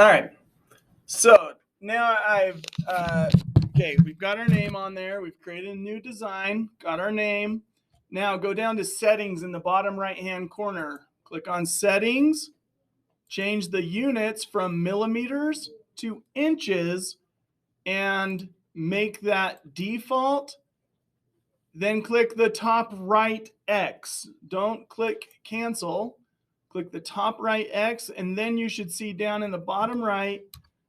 All right. So now okay, we've got our name on there. We've created a new design, got our name. Now go down to settings in the bottom right-hand corner. Click on settings, change the units from millimeters to inches and make that default. Then click the top right X. Don't click cancel. Click the top right X, and then you should see down in the bottom right,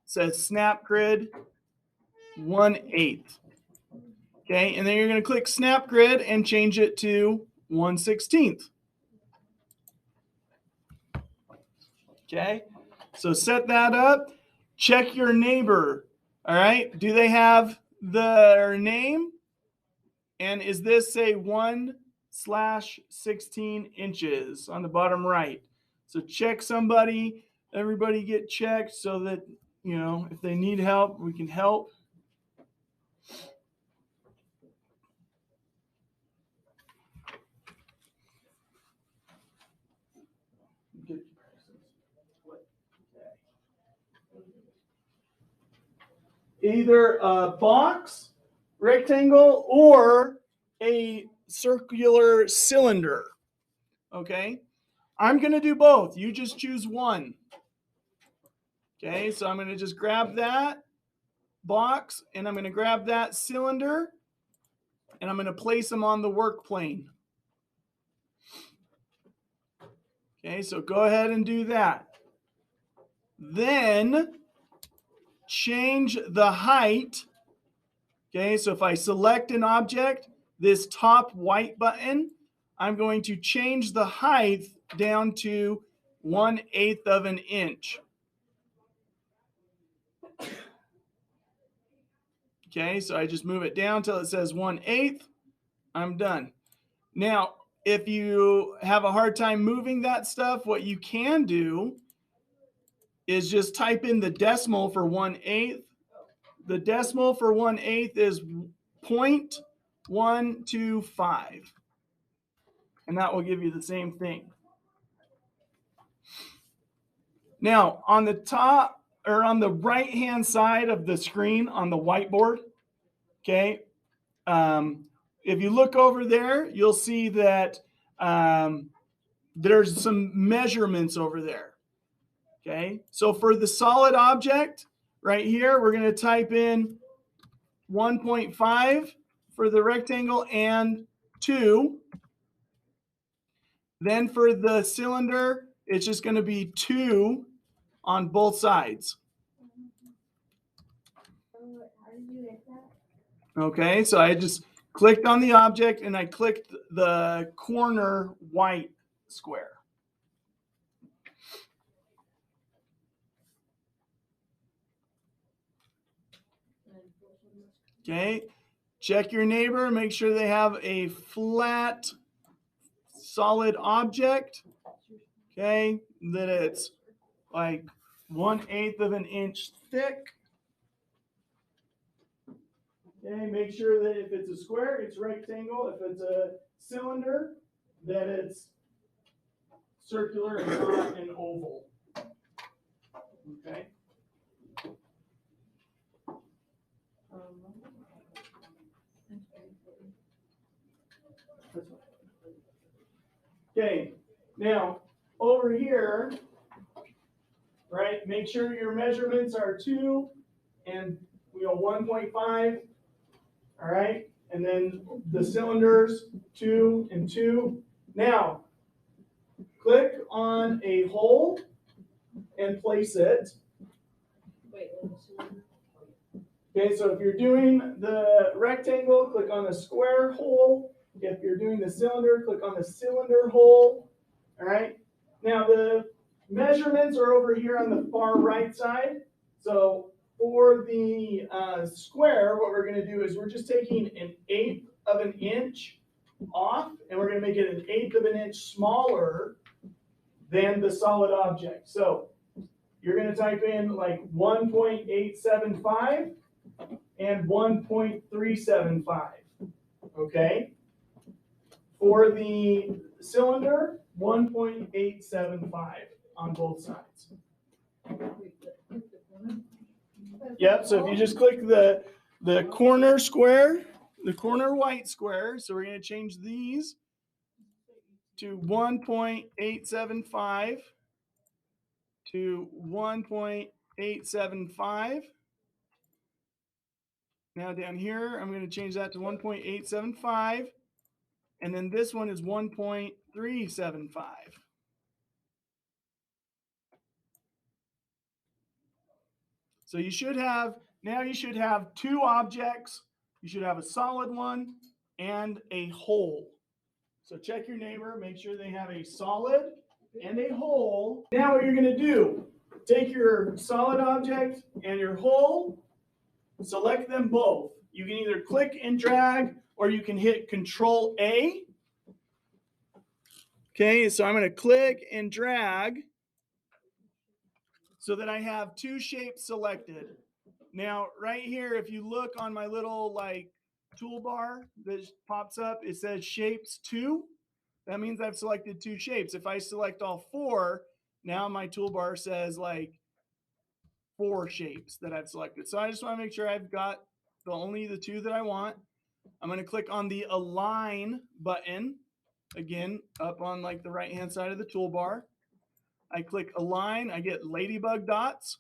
says snap grid 1/8. Okay, and then you're going to click snap grid and change it to 1/16. Okay, so set that up. Check your neighbor. All right, do they have their name? And is this say 1/16 inches on the bottom right? So check somebody, everybody get checked so that, you know, if they need help, we can help. Either a box, rectangle, or a circular cylinder. Okay, I'm going to do both. You just choose one. Okay, so I'm going to just grab that box and I'm going to grab that cylinder and I'm going to place them on the work plane. Okay, so go ahead and do that. Then change the height. Okay, so if I select an object, this top white button, I'm going to change the height down to 1/8 of an inch. Okay, so I just move it down till it says 1/8. I'm done. Now, if you have a hard time moving that stuff, what you can do is just type in the decimal for 1/8. The decimal for 1/8 is 0.125. And that will give you the same thing. Now, on the top or on the right-hand side of the screen on the whiteboard, okay, if you look over there, you'll see that there's some measurements over there. Okay, so for the solid object right here, we're going to type in 1.5 for the rectangle and 2. Then for the cylinder, it's just going to be 2 on both sides. Okay, so I just clicked on the object and I clicked the corner white square. Okay, check your neighbor, make sure they have a flat, solid object. Okay, that it's like 1/8 of an inch thick. Okay, make sure that if it's a square, it's rectangle. If it's a cylinder, that it's circular and not an oval. Okay. Okay, now over here, right, make sure your measurements are 2 and 1.5, all right, and then the cylinders 2 and 2. Now, click on a hole and place it. Okay, so if you're doing the rectangle, click on the square hole. If you're doing the cylinder, click on the cylinder hole. All right. Now the measurements are over here on the far right side. So for the square, what we're going to do is we're just taking 1/8 of an inch off, and we're going to make it 1/8 of an inch smaller than the solid object. So you're going to type in like 1.875 and 1.375. Okay. For the cylinder, 1.875 on both sides. Yep, so if you just click the corner square, the corner white square, so we're going to change these to 1.875 to 1.875. Now down here, I'm going to change that to 1.875. And then this one is 1.375. So you should have two objects. You should have a solid one and a hole. So check your neighbor, make sure they have a solid and a hole. Now what you're going to do, take your solid object and your hole, select them both. You can either click and drag or you can hit Control A. Okay, so I'm going to click and drag so that I have two shapes selected. Now, right here, if you look on my little toolbar that pops up, it says shapes 2. That means I've selected 2 shapes. If I select all 4, now my toolbar says 4 shapes that I've selected. So I just want to make sure I've got only the 2 that I want. I'm going to click on the align button, again, up on the right-hand side of the toolbar. I click align, I get ladybug dots,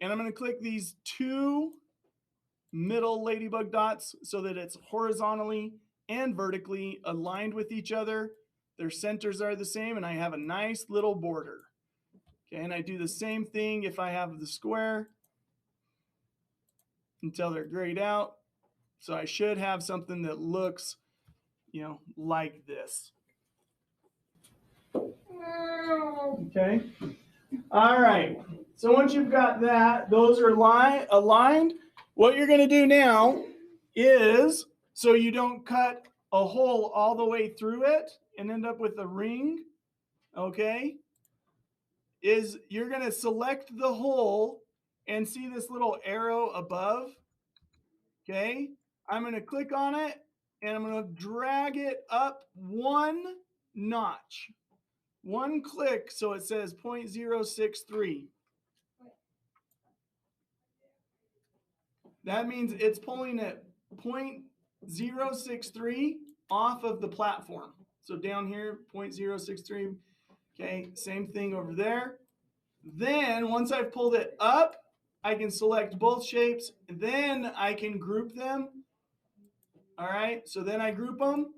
and I'm going to click these 2 middle ladybug dots so that it's horizontally and vertically aligned with each other. Their centers are the same, and I have a nice little border. Okay, and I do the same thing if I have the square until they're grayed out. So I should have something that looks, like this. Okay. All right. So once you've got that, those are aligned. What you're going to do now is, so you don't cut a hole all the way through it and end up with a ring, okay, is you're going to select the hole and see this little arrow above, okay? I'm going to click on it and I'm going to drag it up 1 notch. 1 click, so it says 0.063. That means it's pulling it 0.063 off of the platform. So down here, 0.063. Okay, same thing over there. Then once I've pulled it up, I can select both shapes. And then I can group them. All right, so then I group them.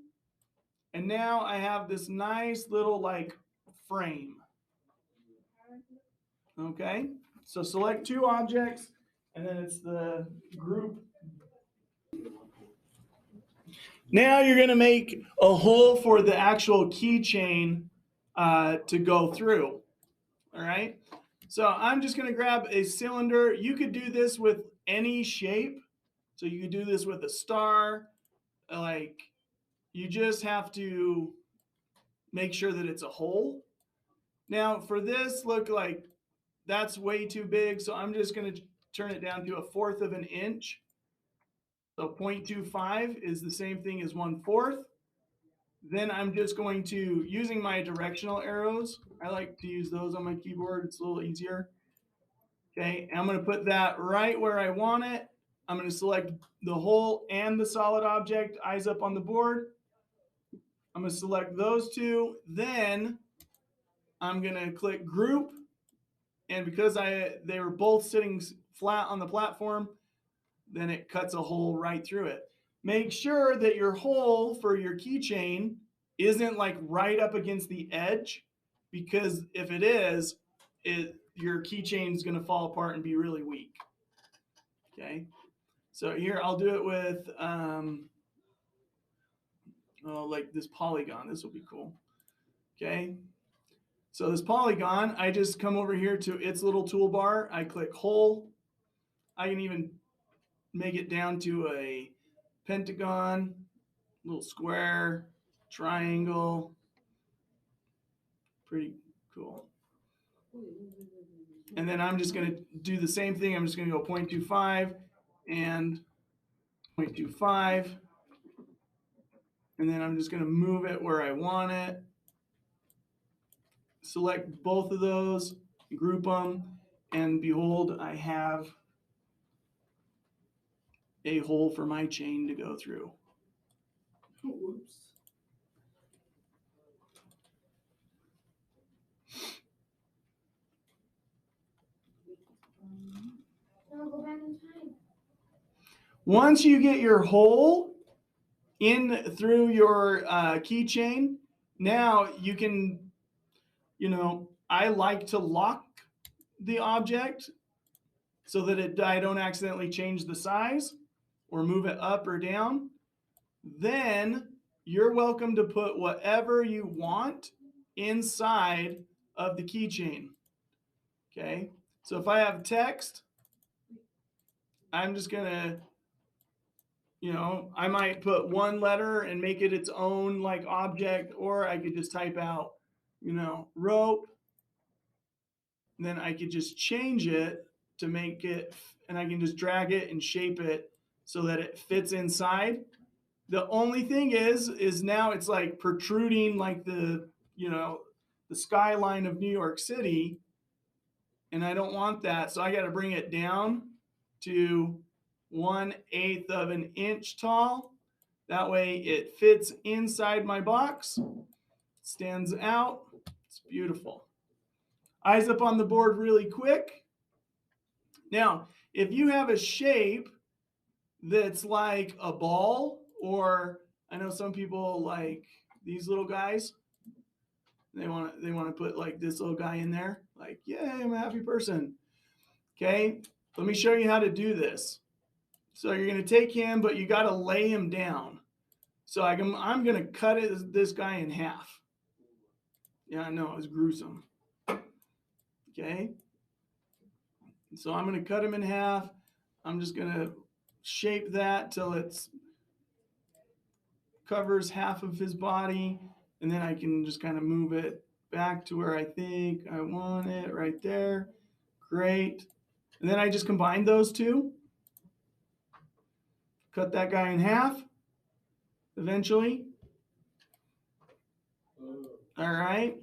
And now I have this nice little frame. Okay, so select 2 objects, and then it's the group. Now you're going to make a hole for the actual keychain to go through. All right. So I'm just going to grab a cylinder. You could do this with any shape. So you could do this with a star. You just have to make sure that it's a hole. Now for this, look, that's way too big. So I'm just going to turn it down to 1/4 of an inch. So 0.25 is the same thing as 1/4. Then I'm just going to, using my directional arrows, I like to use those on my keyboard. It's a little easier. Okay, and I'm going to put that right where I want it. I'm going to select the hole and the solid object, eyes up on the board. I'm going to select those 2. Then I'm going to click group. And because they were both sitting flat on the platform, then it cuts a hole right through it. Make sure that your hole for your keychain isn't right up against the edge, because if it is, your keychain is going to fall apart and be really weak. Okay, so here I'll do it with this polygon. This will be cool. Okay, so this polygon, I just come over here to its little toolbar. I click hole. I can even make it down to a pentagon, little square, triangle. Pretty cool. And then I'm just going to do the same thing. I'm just going to go 0.25 and 0.25. And then I'm just going to move it where I want it. Select both of those, group them. And behold, I have a hole for my chain to go through. Whoops. No, go back in time. Once you get your hole in through your keychain, now you can, I like to lock the object so that I don't accidentally change the size or move it up or down. Then you're welcome to put whatever you want inside of the keychain. Okay, so if I have text, I'm just gonna, I might put one letter and make it its own like object, or I could just type out, rope. And then I could just change it to make it, and I can just drag it and shape it so that it fits inside. The only thing is now it's like protruding like the skyline of New York City, and I don't want that. So I got to bring it down to 1/8 of an inch tall. That way it fits inside my box, stands out. It's beautiful. Eyes up on the board really quick. Now, if you have a shape that's like a ball, or I know some people like these little guys, they want to put like this little guy in there, like, yay, I'm a happy person. Okay, let me show you how to do this. So you're going to take him, but you got to lay him down. So I'm going to cut this guy in half. Yeah, I know, it's gruesome. Okay, so I'm going to cut him in half. I'm just going to shape that till it's covers half of his body, and then I can just kind of move it back to where I think I want it, right there. Great. And then I just combine those two. Cut that guy in half eventually. All right.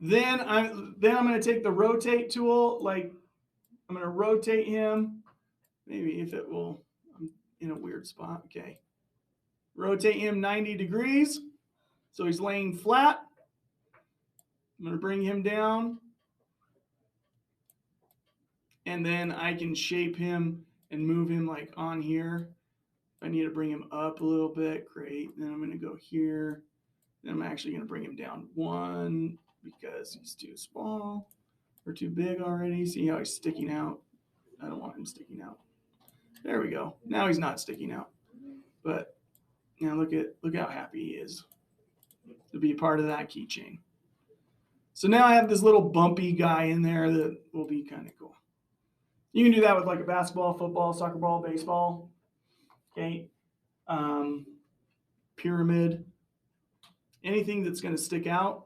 Then I'm going to take the rotate tool, like I'm going to rotate him. Maybe if it will, I'm in a weird spot. Okay. Rotate him 90 degrees. So he's laying flat. I'm going to bring him down. And then I can shape him and move him like on here. If I need to bring him up a little bit, great. Then I'm going to go here. Then I'm actually going to bring him down one because he's too small or too big already. See how he's sticking out? I don't want him sticking out. There we go. Now he's not sticking out. But now look how happy he is to be a part of that keychain. So now I have this little bumpy guy in there that will be kind of cool. You can do that with like a basketball, football, soccer ball, baseball. Okay. Pyramid. Anything that's going to stick out,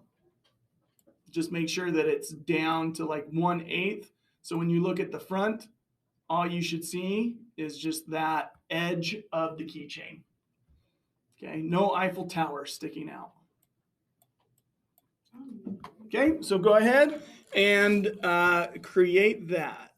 just make sure that it's down to like 1/8. So when you look at the front, all you should see is just that edge of the keychain. Okay, no Eiffel Tower sticking out. Okay, so go ahead and create that.